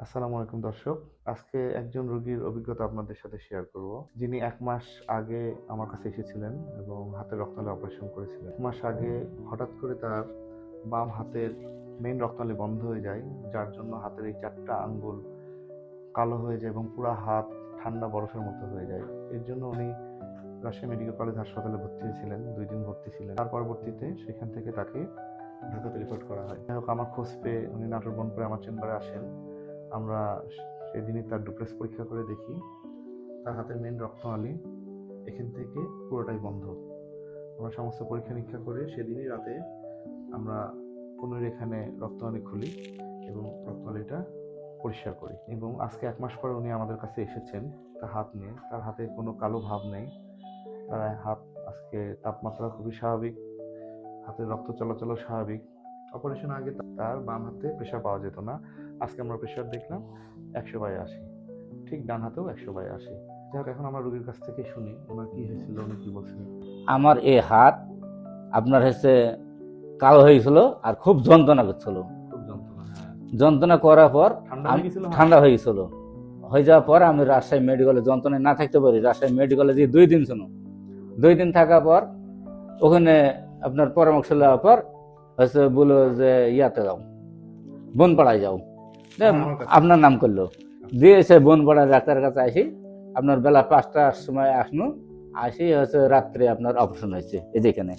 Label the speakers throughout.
Speaker 1: আসসালামু আলাইকুম দর্শক। আজকে একজন রোগীর অভিজ্ঞতা আপনাদের সাথে শেয়ার করব, যিনি 1 মাস আগে আমার কাছে এসেছিলেন এবং হাতের রক্তনালী অপারেশন করেছিলেন। 1 মাস আগে হঠাৎ করে তার বাম হাতের মেইন রক্তনালী বন্ধ হয়ে যায়, যার জন্য হাতের এই 4টা আঙ্গুল কালো হয়ে যায় এবং পুরো হাত ঠান্ডা বরফের মতো হয়ে যায়। এর জন্য উনি রাজশাহী মেডিকেল কলেজ হাসপাতালে ভর্তি হয়েছিলেন, 2 দিন ভর্তি ছিলেন। তার পরবর্তীতে সেখান থেকে তাকে ঢাকাতে রিপোর্ট করা হয়। যাই হোক, আমার খোঁজ পেয়ে উনি নাটোর বনপুরে আমার চেম্বারে আসেন। আমরা সেদিনই তার ডুপ্লেক্স পরীক্ষা করে দেখি তার হাতের মেইন রক্তনালী এখান থেকে পুরোটাই বন্ধ। আমরা সমস্ত পরীক্ষা নিরীক্ষা করে সেদিনই রাতে আমরা এখানে রক্তনালী খুলি এবং রক্তনালীটা পরিষ্কার করি। এবং আজকে 1 মাস পরে উনি আমাদের কাছে এসেছেন তার হাত নিয়ে। তার হাতে কোনো কালো ভাব নেই। তার হাত আজকে তাপমাত্রা খুবই স্বাভাবিক, হাতের রক্ত চলাচলও স্বাভাবিক। অপারেশন আগে তার বাম হাতে প্রেশার পাওয়া যেত না। আজকে আমরা প্রেশার দেখলাম 100/80। ঠিক ডান হাতেও 100/80। যাই হোক, এখন আমরা রোগীর কাছ থেকে শুনি ওনার কি হয়েছিল, উনি কি বলছেন।
Speaker 2: আমার এই হাত আপনার হচ্ছে কালো হয়েছিল আর খুব যন্ত্রণা করছিল।
Speaker 1: খুব যন্ত্রণা, হ্যাঁ।
Speaker 2: যন্ত্রণা করার পর
Speaker 1: ঠান্ডা হয়ে গেছিল,
Speaker 2: ঠান্ডা হয়ে গেছিল। হয়ে যাওয়ার পর আমি রাজশাহী মেডিকেলে যন্ত্রণায় না থাকতে পারি, রাজশাহী মেডিকেলে যে 2 দিন ছিল, 2 দিন থাকার পর ওখানে আপনার পরামর্শ নেওয়ার পর হচ্ছে বললো যে ইয়াতে যাও, বনপাড়ায় যাও। আপনার নাম করলো, দিয়ে সে বনপাড়ায় ডাক্তারের কাছে আসি। আপনার বেলা 5টার সময় আসলো, আসি হচ্ছে রাত্রে আপনার অপারেশন হয়েছে এই যেখানে।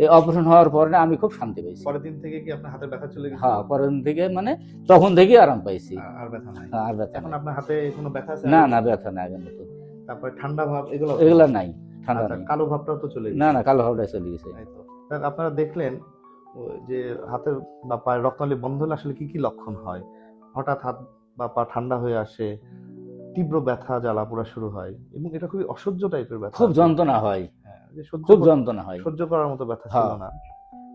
Speaker 2: এই অপারেশন হওয়ার পরে আমি খুব শান্তি পাইছি।
Speaker 1: পরের দিন থেকে কি আপনার হাতে ব্যথা চলে গেছে?
Speaker 2: হ্যাঁ, পরের দিন থেকে মানে তখন থেকেই আরাম পাইছি।
Speaker 1: আর ব্যথা নাই?
Speaker 2: হ্যাঁ, আর ব্যথা
Speaker 1: এখন
Speaker 2: নাই।
Speaker 1: আপনার হাতে কোনো ব্যথা আছে?
Speaker 2: না না, ব্যথা নাই আগের মতো।
Speaker 1: তারপরে ঠান্ডা ভাব
Speaker 2: এগুলা নাই, ঠান্ডা
Speaker 1: আচ্ছা,
Speaker 2: নাই।
Speaker 1: কালো ভাবটাও তো চলে গেছে?
Speaker 2: না না, কালো ভাবটা চলে গেছে।
Speaker 1: তাই তো। আপনারা দেখলেন যে হাতের বা পায়ের রক্তনালী বন্ধ হলে আসলে কি কি লক্ষণ হয়। হঠাৎ হাত বা পা ঠান্ডা হয়ে আসে, তীব্র ব্যথা জ্বালা পোড়া শুরু হয় এবং এটা খুবই অসহ্য টাইপের ব্যথা।
Speaker 2: খুব যন্ত্রণা হয়।
Speaker 1: হ্যাঁ,
Speaker 2: খুব যন্ত্রণা হয়,
Speaker 1: সহ্য করার মতো ব্যথা ছিল না।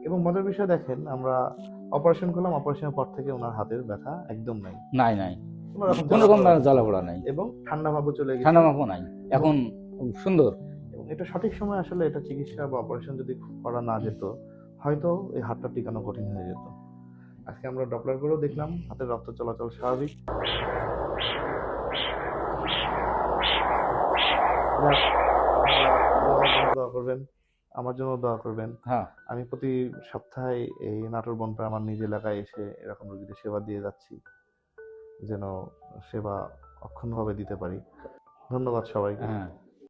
Speaker 1: এবং মজার বিষয় দেখেন, আমরা অপারেশন করলাম, অপারেশনের পর থেকে ওনার হাতের ব্যথা একদম নাই।
Speaker 2: নাই নাই,
Speaker 1: কোনো রকম
Speaker 2: জ্বালা পোড়া নাই
Speaker 1: এবং ঠান্ডা ভাবও চলে গেছে।
Speaker 2: ঠান্ডা ভাবও নাই, এখন সুন্দর।
Speaker 1: এবং এটা সঠিক সময় আসলে এটা চিকিৎসা বা অপারেশন যদি করা না যেত, হয়তো এই হাতটা টিকানো কঠিন হয়ে যেত। আজকে আমরা ডপলার করেও দেখলাম হাতের রক্ত চলাচল স্বাভাবিক। দোয়া করবেন, আমার জন্য দোয়া করবেন।
Speaker 2: হ্যাঁ,
Speaker 1: আমি প্রতি সপ্তাহে এই নাটোর বনপাড়া আমার নিজ এলাকায় এসে এরকম রোগীদের সেবা দিয়ে যাচ্ছি, যেন সেবা অক্ষুণ্ণভাবে দিতে পারি। ধন্যবাদ সবাইকে।
Speaker 2: হ্যাঁ।